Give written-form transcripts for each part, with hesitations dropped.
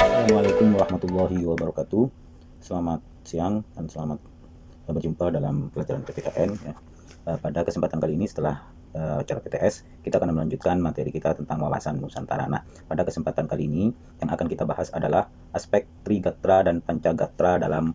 Assalamualaikum warahmatullahi wabarakatuh. Selamat siang dan selamat berjumpa dalam pelajaran PPKN ya. Pada kesempatan kali ini setelah acara PTS, kita akan melanjutkan materi kita tentang wawasan Nusantara. Nah, pada kesempatan kali ini yang akan kita bahas adalah aspek Trigatra dan Pancagatra dalam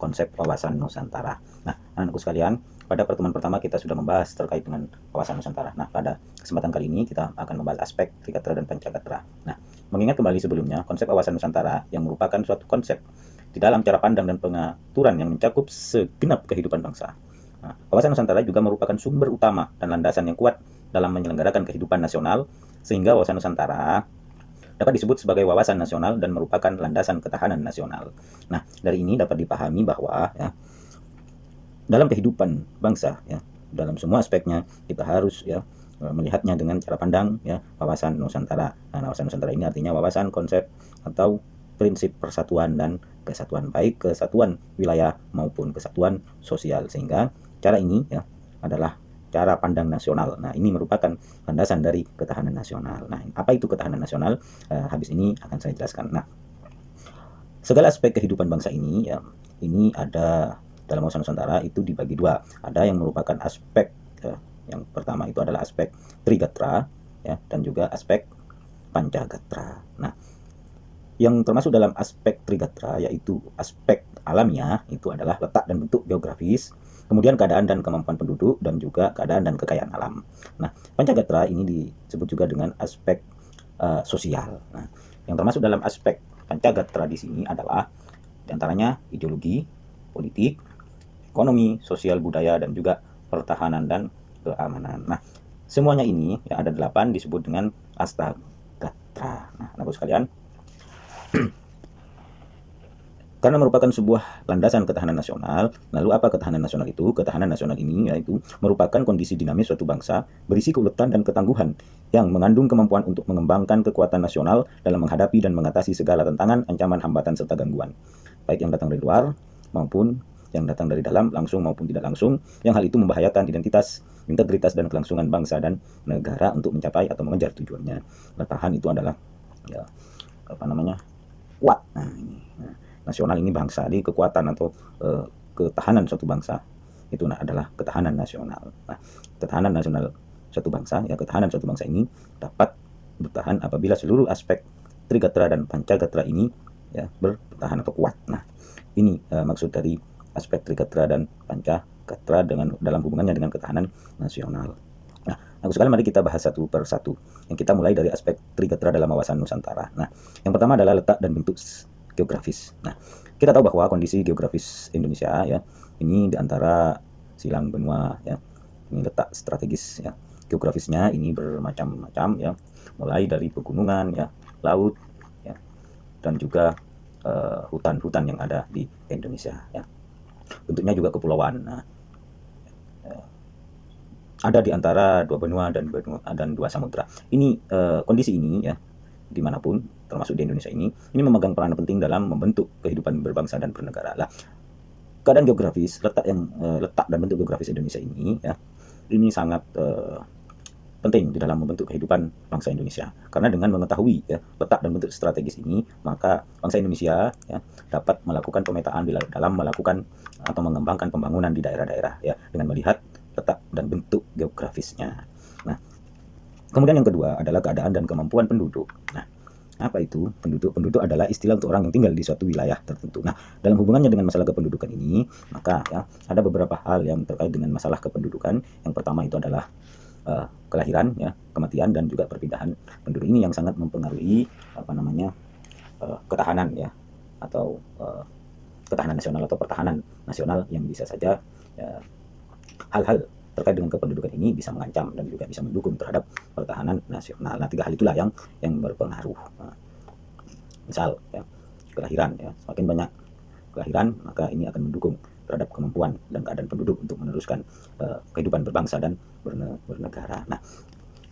konsep wawasan Nusantara. Nah, anak-anakku sekalian, pada pertemuan pertama kita sudah membahas terkait dengan wawasan Nusantara. Nah, pada kesempatan kali ini kita akan membahas aspek Trigatra dan Pancagatra. Nah, mengingat kembali sebelumnya, konsep wawasan Nusantara yang merupakan suatu konsep di dalam cara pandang dan pengaturan yang mencakup segenap kehidupan bangsa. Nah, wawasan Nusantara juga merupakan sumber utama dan landasan yang kuat dalam menyelenggarakan kehidupan nasional, sehingga wawasan Nusantara dapat disebut sebagai wawasan nasional dan merupakan landasan ketahanan nasional. Nah, dari ini dapat dipahami bahwa ya, dalam kehidupan bangsa ya, dalam semua aspeknya kita harus ya melihatnya dengan cara pandang ya wawasan Nusantara. Nah, wawasan Nusantara ini artinya wawasan konsep atau prinsip persatuan dan kesatuan, baik kesatuan wilayah maupun kesatuan sosial, sehingga cara ini ya adalah cara pandang nasional. Nah, ini merupakan landasan dari ketahanan nasional. Nah, apa itu ketahanan nasional? Habis ini akan saya jelaskan. Nah, segala aspek kehidupan bangsa ini ya, ini ada dalam wawasan Nusantara itu dibagi dua. Ada yang merupakan aspek ya, yang pertama itu adalah aspek Trigatra ya, dan juga aspek Pancagatra. Nah, yang termasuk dalam aspek Trigatra yaitu aspek alamiah, itu adalah letak dan bentuk geografis, kemudian keadaan dan kemampuan penduduk, dan juga keadaan dan kekayaan alam. Nah, Pancagatra ini disebut juga dengan aspek sosial. Nah, yang termasuk dalam aspek Pancagatra di sini adalah diantaranya ideologi, politik, ekonomi, sosial, budaya, dan juga pertahanan dan keamanan. Nah, semuanya ini ya ada 8 disebut dengan Astagatra. Nah, anak sekalian, karena merupakan sebuah landasan ketahanan nasional, lalu apa ketahanan nasional itu? Ketahanan nasional ini yaitu merupakan kondisi dinamis suatu bangsa berisi keuletan dan ketangguhan yang mengandung kemampuan untuk mengembangkan kekuatan nasional dalam menghadapi dan mengatasi segala tantangan, ancaman, hambatan, serta gangguan, baik yang datang dari luar maupun yang datang dari dalam, langsung maupun tidak langsung, yang hal itu membahayakan identitas, integritas, dan kelangsungan bangsa dan negara untuk mencapai atau mengejar tujuannya. Bertahan itu adalah ya, kuat. Nah, ini. Nah, nasional ini bangsa, jadi kekuatan atau ketahanan suatu bangsa itu adalah ketahanan nasional. Nah, ketahanan nasional suatu bangsa, ya ketahanan suatu bangsa ini dapat bertahan apabila seluruh aspek Trigatra dan Pancagatra ini ya bertahan atau kuat. Nah, ini maksud dari aspek Trigatra dan Pancagatra dengan dalam hubungannya dengan ketahanan nasional. Nah, sekali mari kita bahas satu per satu. Yang kita mulai dari aspek Trigatra dalam wawasan Nusantara. Nah, yang pertama adalah letak dan bentuk geografis. Nah, kita tahu bahwa kondisi geografis Indonesia ya, ini di antara silang benua ya. Ini letak strategis ya. Geografisnya ini bermacam-macam ya, mulai dari pegunungan ya, laut ya, dan juga hutan-hutan yang ada di Indonesia ya. Bentuknya juga kepulauan. Nah, ada di antara dua benua dan dua samudra. Ini kondisi ini ya dimanapun termasuk di Indonesia ini memegang peranan penting dalam membentuk kehidupan berbangsa dan bernegara. Lah, keadaan geografis, letak dan bentuk geografis Indonesia ini ya, ini sangat penting di dalam membentuk kehidupan bangsa Indonesia. Karena dengan mengetahui ya, letak dan bentuk strategis ini, maka bangsa Indonesia ya, dapat melakukan pemetaan dalam melakukan atau mengembangkan pembangunan di daerah-daerah ya, dengan melihat letak dan bentuk geografisnya. Nah, kemudian yang kedua adalah keadaan dan kemampuan penduduk. Nah, apa itu penduduk? Penduduk adalah istilah untuk orang yang tinggal di suatu wilayah tertentu. Nah, dalam hubungannya dengan masalah kependudukan ini, maka ya ada beberapa hal yang terkait dengan masalah kependudukan. Yang pertama itu adalah kelahiran, ya, kematian, dan juga perpindahan penduduk. Ini yang sangat mempengaruhi ketahanan ya, atau ketahanan nasional atau pertahanan nasional, yang bisa saja ya, hal-hal terkait dengan kependudukan ini bisa mengancam dan juga bisa mendukung terhadap pertahanan nasional. Nah, tiga hal itulah yang berpengaruh. Nah, misal ya, kelahiran ya, semakin banyak kelahiran maka ini akan mendukung terhadap kemampuan dan keadaan penduduk untuk meneruskan kehidupan berbangsa dan bernegara. Nah,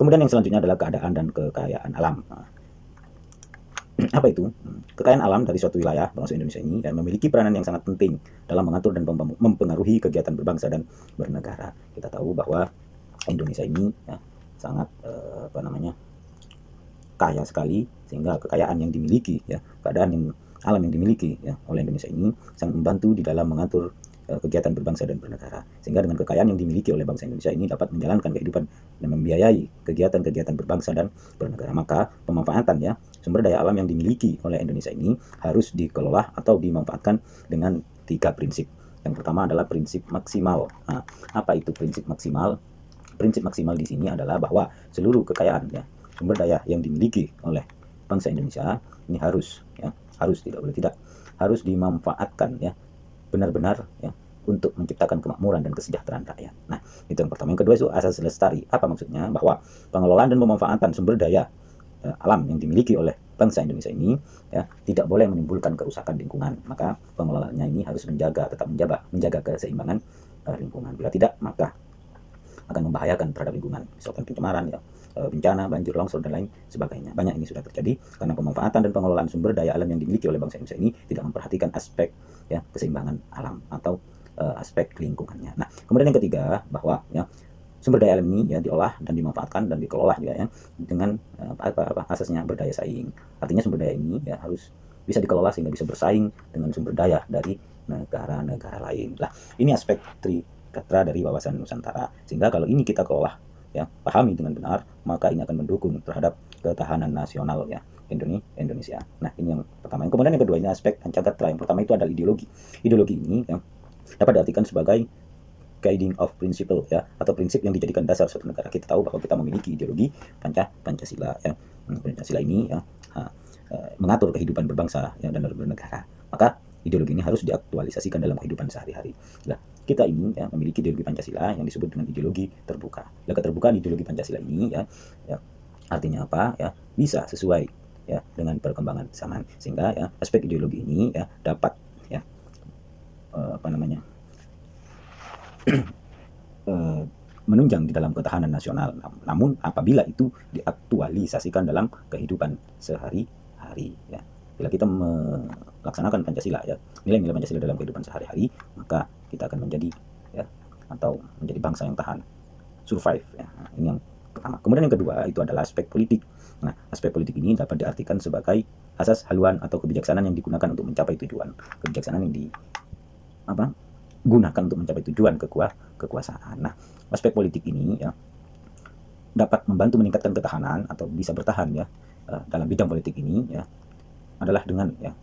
kemudian yang selanjutnya adalah keadaan dan kekayaan alam. Nah, apa itu? Kekayaan alam dari suatu wilayah bangsa Indonesia ini dan memiliki peranan yang sangat penting dalam mengatur dan mempengaruhi kegiatan berbangsa dan bernegara. Kita tahu bahwa Indonesia ini ya, sangat kaya sekali, sehingga kekayaan yang dimiliki ya, alam yang dimiliki ya oleh Indonesia ini sangat membantu di dalam mengatur kegiatan berbangsa dan bernegara. Sehingga dengan kekayaan yang dimiliki oleh bangsa Indonesia ini dapat menjalankan kehidupan dan membiayai kegiatan-kegiatan berbangsa dan bernegara. Maka pemanfaatan ya sumber daya alam yang dimiliki oleh Indonesia ini harus dikelola atau dimanfaatkan dengan 3 prinsip. Yang pertama adalah prinsip maksimal. Nah, apa itu prinsip maksimal? Prinsip maksimal di sini adalah bahwa seluruh kekayaan ya, sumber daya yang dimiliki oleh bangsa Indonesia ini harus tidak boleh tidak, harus dimanfaatkan ya benar-benar ya untuk menciptakan kemakmuran dan kesejahteraan rakyat. Nah, itu yang pertama. Yang kedua itu asas lestari. Apa maksudnya? Bahwa pengelolaan dan pemanfaatan sumber daya alam yang dimiliki oleh bangsa Indonesia ini ya tidak boleh menimbulkan kerusakan lingkungan. Maka pengelolaannya ini harus tetap menjaga keseimbangan lingkungan. Bila tidak, maka akan membahayakan terhadap lingkungan, misalkan pencemaran ya, bencana, banjir, longsor dan lain sebagainya. Banyak ini sudah terjadi karena pemanfaatan dan pengelolaan sumber daya alam yang dimiliki oleh bangsa Indonesia ini tidak memperhatikan aspek ya keseimbangan alam atau aspek lingkungannya. Nah, kemudian yang ketiga bahwa ya sumber daya alam ini ya diolah dan dimanfaatkan dan dikelola juga ya dengan asasnya berdaya saing. Artinya sumber daya ini ya harus bisa dikelola sehingga bisa bersaing dengan sumber daya dari negara-negara lain. Lah, ini aspek trikatra dari wawasan Nusantara. Sehingga kalau ini kita kelola ya, pahami dengan benar, maka ini akan mendukung terhadap ketahanan nasional ya Indonesia. Nah, ini yang pertama. Yang kemudian yang kedua ini aspek Pancasila. Yang pertama itu adalah ideologi. Ideologi ini ya dapat diartikan sebagai guiding of principle ya, atau prinsip yang dijadikan dasar suatu negara. Kita tahu bahwa kita memiliki ideologi Pancasila ya. Pancasila ini ya mengatur kehidupan berbangsa ya, dan bernegara. Maka ideologi ini harus diaktualisasikan dalam kehidupan sehari-hari. Nah, kita ini ya memiliki ideologi Pancasila yang disebut dengan ideologi terbuka. Nah, keterbukaan ideologi Pancasila ini ya artinya apa ya, bisa sesuai ya dengan perkembangan zaman, sehingga ya aspek ideologi ini ya dapat ya menunjang di dalam ketahanan nasional. Namun apabila itu diaktualisasikan dalam kehidupan sehari-hari ya. Bila kita melaksanakan Pancasila ya, nilai-nilai Pancasila dalam kehidupan sehari-hari, maka kita akan menjadi ya atau menjadi bangsa yang tahan, survive ya. Nah, ini yang pertama. Kemudian yang kedua itu adalah aspek politik. Nah, aspek politik ini dapat diartikan sebagai asas haluan atau kebijaksanaan yang digunakan untuk mencapai tujuan. Kebijaksanaan yang gunakan untuk mencapai tujuan kekuasaan. Nah, aspek politik ini ya dapat membantu meningkatkan ketahanan atau bisa bertahan ya dalam bidang politik ini ya adalah dengan ya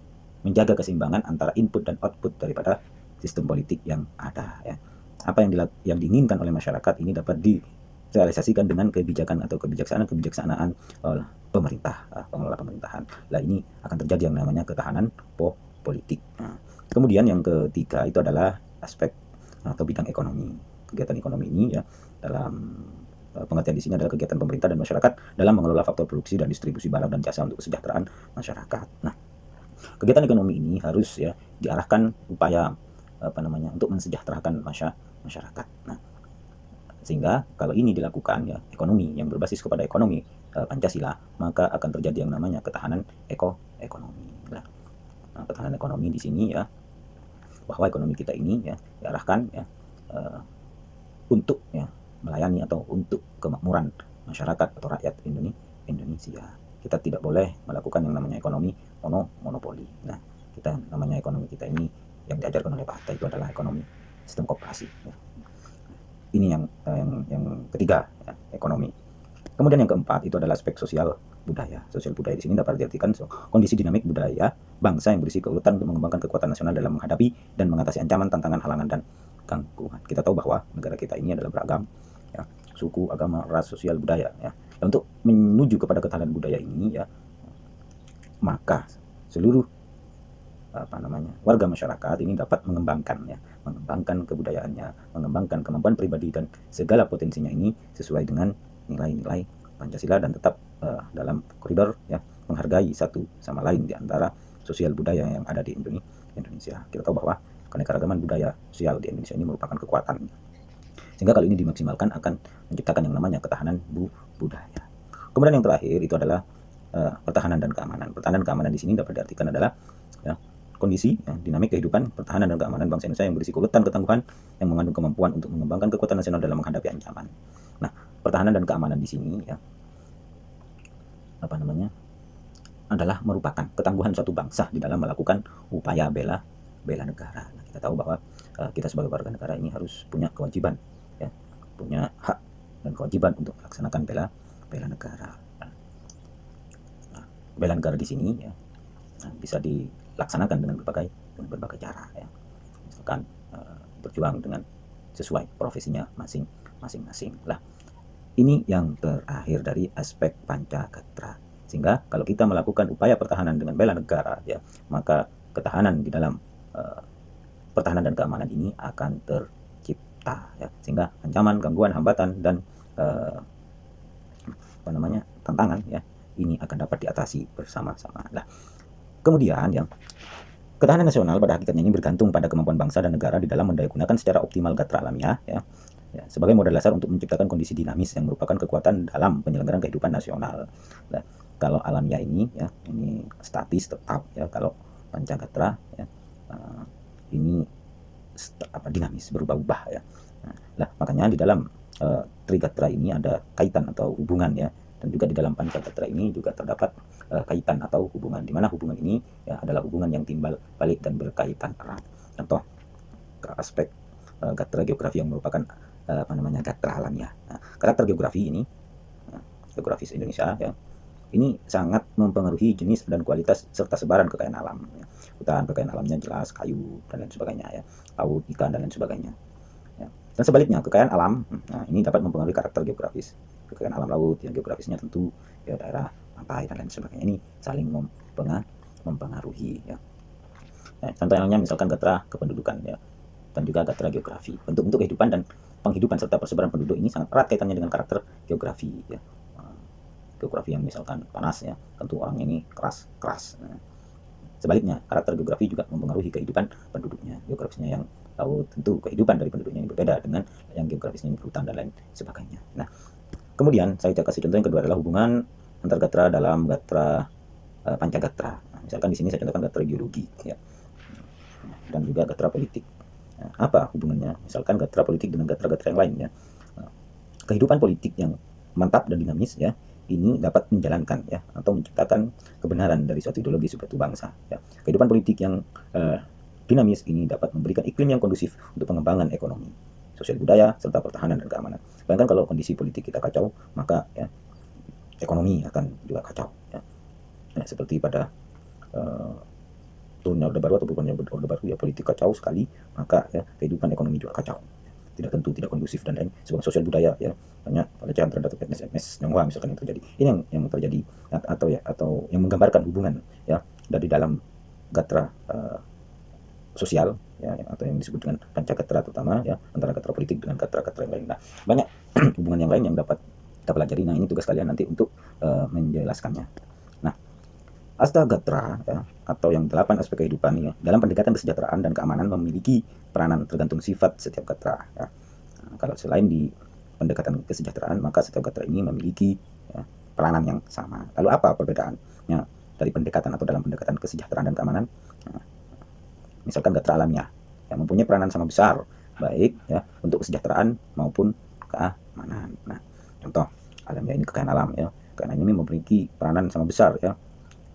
menjaga keseimbangan antara input dan output daripada sistem politik yang ada ya. Apa yang diinginkan oleh masyarakat ini dapat direalisasikan dengan kebijakan atau kebijaksanaan pemerintah, pengelola pemerintahan. Nah, ini akan terjadi yang namanya ketahanan politik. Nah, kemudian yang ketiga itu adalah aspek atau bidang ekonomi. Kegiatan ekonomi ini ya dalam pengertian di sini adalah kegiatan pemerintah dan masyarakat dalam mengelola faktor produksi dan distribusi barang dan jasa untuk kesejahteraan masyarakat. Nah, kegiatan ekonomi ini harus ya diarahkan upaya untuk mensejahterakan masyarakat. Nah, sehingga kalau ini dilakukan ya ekonomi yang berbasis kepada ekonomi Pancasila, maka akan terjadi yang namanya ketahanan ekonomi. Nah, ketahanan ekonomi di sini ya bahwa ekonomi kita ini ya diarahkan ya untuk ya melayani atau untuk kemakmuran masyarakat atau rakyat Indonesia. Kita tidak boleh melakukan yang namanya ekonomi monopoli. Nah, kita namanya ekonomi kita ini yang diajarkan oleh Pak Hatta itu adalah ekonomi sistem koperasi. Ya. Ini yang ketiga ya, ekonomi. Kemudian yang keempat itu adalah aspek sosial budaya. Sosial budaya di sini dapat diartikan kondisi dinamik budaya bangsa yang berisi keutuhan untuk mengembangkan kekuatan nasional dalam menghadapi dan mengatasi ancaman, tantangan, halangan, dan gangguan. Kita tahu bahwa negara kita ini adalah beragam ya, suku, agama, ras, sosial, budaya ya. Dan untuk menuju kepada ketahanan budaya ini ya, maka seluruh warga masyarakat ini dapat mengembangkan kebudayaannya, mengembangkan kemampuan pribadi dan segala potensinya ini sesuai dengan nilai-nilai Pancasila dan tetap dalam koridor ya menghargai satu sama lain di antara sosial budaya yang ada di Indonesia. Kita tahu bahwa keanekaragaman budaya sosial di Indonesia ini merupakan kekuatan. Sehingga kalau ini dimaksimalkan akan menciptakan yang namanya ketahanan budaya. Kemudian yang terakhir itu adalah pertahanan dan keamanan. Pertahanan dan keamanan di sini dapat diartikan adalah ya, kondisi ya, dinamik kehidupan, pertahanan dan keamanan bangsa Indonesia yang berisi keuletan, ketangguhan yang mengandung kemampuan untuk mengembangkan kekuatan nasional dalam menghadapi ancaman. Nah, pertahanan dan keamanan di sini ya apa namanya, adalah merupakan ketangguhan suatu bangsa di dalam melakukan upaya bela negara. Nah, kita tahu bahwa kita sebagai warga negara ini harus punya kewajiban, ya, punya hak dan kewajiban untuk melaksanakan bela negara. Nah, bela negara di sini ya, bisa dilaksanakan dengan berbagai cara, ya. Misalkan berjuang dengan sesuai profesinya masing-masing. Lah, ini yang terakhir dari aspek Pancagatra. Sehingga kalau kita melakukan upaya pertahanan dengan bela negara, ya, maka ketahanan di dalam pertahanan dan keamanan ini akan tercipta, ya. Sehingga ancaman, gangguan, hambatan dan tantangan, ya, ini akan dapat diatasi bersama-sama. Nah, kemudian yang ketahanan nasional pada hakikatnya ini bergantung pada kemampuan bangsa dan negara di dalam mendayagunakan secara optimal gatra alamiah, ya, sebagai modal dasar untuk menciptakan kondisi dinamis yang merupakan kekuatan dalam penyelenggaraan kehidupan nasional. Nah, kalau alamiah ini, ya, ini statis tetap, ya. Kalau Pancagatra, ya, ini dinamis, berubah-ubah, ya. Nah, makanya di dalam Trigatra ini ada kaitan atau hubungan, ya, dan juga di dalam Pancagatra ini juga terdapat kaitan atau hubungan, di mana hubungan ini, ya, adalah hubungan yang timbal balik dan berkaitan erat. Contoh ke aspek gatra geografi yang merupakan gatra alamiah. Nah, karakter geografi ini, geografis Indonesia, ya, ini sangat mempengaruhi jenis dan kualitas serta sebaran kekayaan alam, ya. Hutan, kekayaan alamnya jelas, kayu dan lain sebagainya, ya, laut, ikan dan lain sebagainya, ya. Dan sebaliknya, kekayaan alam, nah, ini dapat mempengaruhi karakter geografis. Kekayaan alam laut yang geografisnya tentu, ya, daerah pantai dan lain sebagainya, ini saling mempengaruhi, ya. Nah, contohnya misalkan gatra kependudukan, ya, dan juga gatra geografi. Bentuk-bentuk kehidupan dan penghidupan serta persebaran penduduk ini sangat erat kaitannya dengan karakter geografi, ya. Geografi yang misalkan panas, ya, tentu orang ini keras. Nah, sebaliknya, karakter geografi juga mempengaruhi kehidupan penduduknya. Geografisnya yang laut, tentu kehidupan dari penduduknya ini berbeda dengan yang geografisnya yang berhutan dan lain sebagainya. Nah, kemudian saya kasih contoh yang kedua adalah hubungan antar gatra dalam gatra Pancagatra. Nah, misalkan di sini saya contohkan gatra ideologi, ya, dan juga gatra politik. Nah, apa hubungannya? Misalkan gatra politik dengan gatra-gatra yang lainnya. Nah, kehidupan politik yang mantap dan dinamis, ya, ini dapat menjalankan, ya, atau menciptakan kebenaran dari suatu ideologi suatu bangsa, ya. Kehidupan politik yang dinamis ini dapat memberikan iklim yang kondusif untuk pengembangan ekonomi, sosial budaya, serta pertahanan dan keamanan. Bayangkan kalau kondisi politik kita kacau, maka, ya, ekonomi akan juga kacau, ya. Nah, seperti pada turunnya Orde Baru atau bukannya Orde Baru, ya, politik kacau sekali, maka, ya, kehidupan ekonomi juga kacau, tidak tentu, tidak kondusif dan lain sebagainya. Sosial budaya, ya, banyak pelecehan terhadap etnis Tionghoa misalkan yang terjadi. Ini yang terjadi atau yang menggambarkan hubungan, ya, dari dalam gatra sosial, ya, atau yang disebut dengan Pancagatra terutama, ya, antara gatra politik dengan gatra-gatra yang lain. Nah, banyak hubungan yang lain yang dapat kita pelajari. Nah, ini tugas kalian nanti untuk menjelaskannya. Nah, Astagatra, ya, atau yang 8 aspek kehidupan, ya, dalam pendekatan kesejahteraan dan keamanan memiliki peranan tergantung sifat setiap gatra, ya. Nah, kalau selain di pendekatan kesejahteraan, maka setiap gatra ini memiliki, ya, peranan yang sama. Lalu apa perbedaannya dari pendekatan atau dalam pendekatan kesejahteraan dan keamanan? Nah, misalkan gatra alamiah yang mempunyai peranan sama besar, baik, ya, untuk kesejahteraan maupun keamanan. Nah, contoh alamiah ini kekayaan alam, ya. Kekayaan ini memiliki peranan sama besar, ya,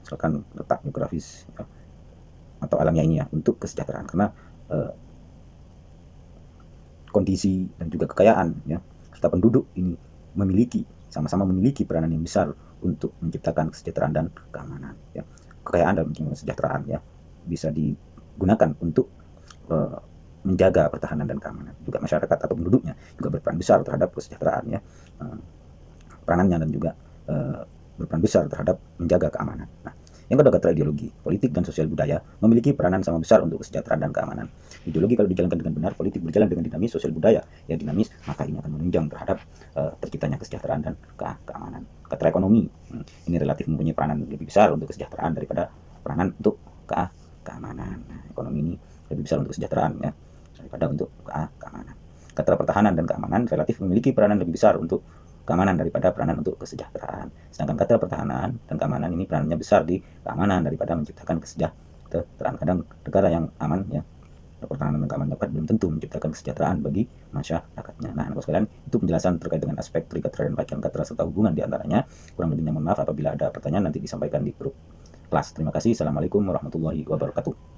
misalkan letak geografis, ya, atau alamnya ini, ya, untuk kesejahteraan, karena kondisi dan juga kekayaan, ya, serta penduduk ini sama-sama memiliki peranan yang besar untuk menciptakan kesejahteraan dan keamanan, ya. Kekayaan dan kesejahteraan, ya, bisa digunakan untuk menjaga pertahanan dan keamanan. Juga masyarakat atau penduduknya juga berperan besar terhadap kesejahteraan, ya, peranannya dan juga berperan besar terhadap menjaga keamanan. Nah, yang kedua, gatra ideologi, politik dan sosial budaya memiliki peranan sama besar untuk kesejahteraan dan keamanan. Ideologi kalau dijalankan dengan benar, politik berjalan dengan dinamis, sosial budaya ya dinamis, maka ini akan menunjang terhadap terciptanya kesejahteraan dan keamanan. Gatra ekonomi, ini relatif mempunyai peranan lebih besar untuk kesejahteraan daripada peranan untuk keamanan. Nah, ekonomi ini lebih besar untuk kesejahteraan, ya, daripada untuk keamanan. Gatra pertahanan dan keamanan relatif memiliki peranan lebih besar untuk keamanan daripada peranan untuk kesejahteraan. Sedangkan gatra pertahanan dan keamanan ini peranannya besar di keamanan daripada menciptakan kesejahteraan. Kadang negara yang aman, ya, pertahanan dan keamanan dapat belum tentu menciptakan kesejahteraan bagi masyarakatnya. Nah, anak sekalian, itu penjelasan terkait dengan aspek trigatra dan pakaian katra serta hubungan di antaranya. Kurang lebihnya mohon maaf, apabila ada pertanyaan nanti disampaikan di grup kelas. Terima kasih. Assalamualaikum warahmatullahi wabarakatuh.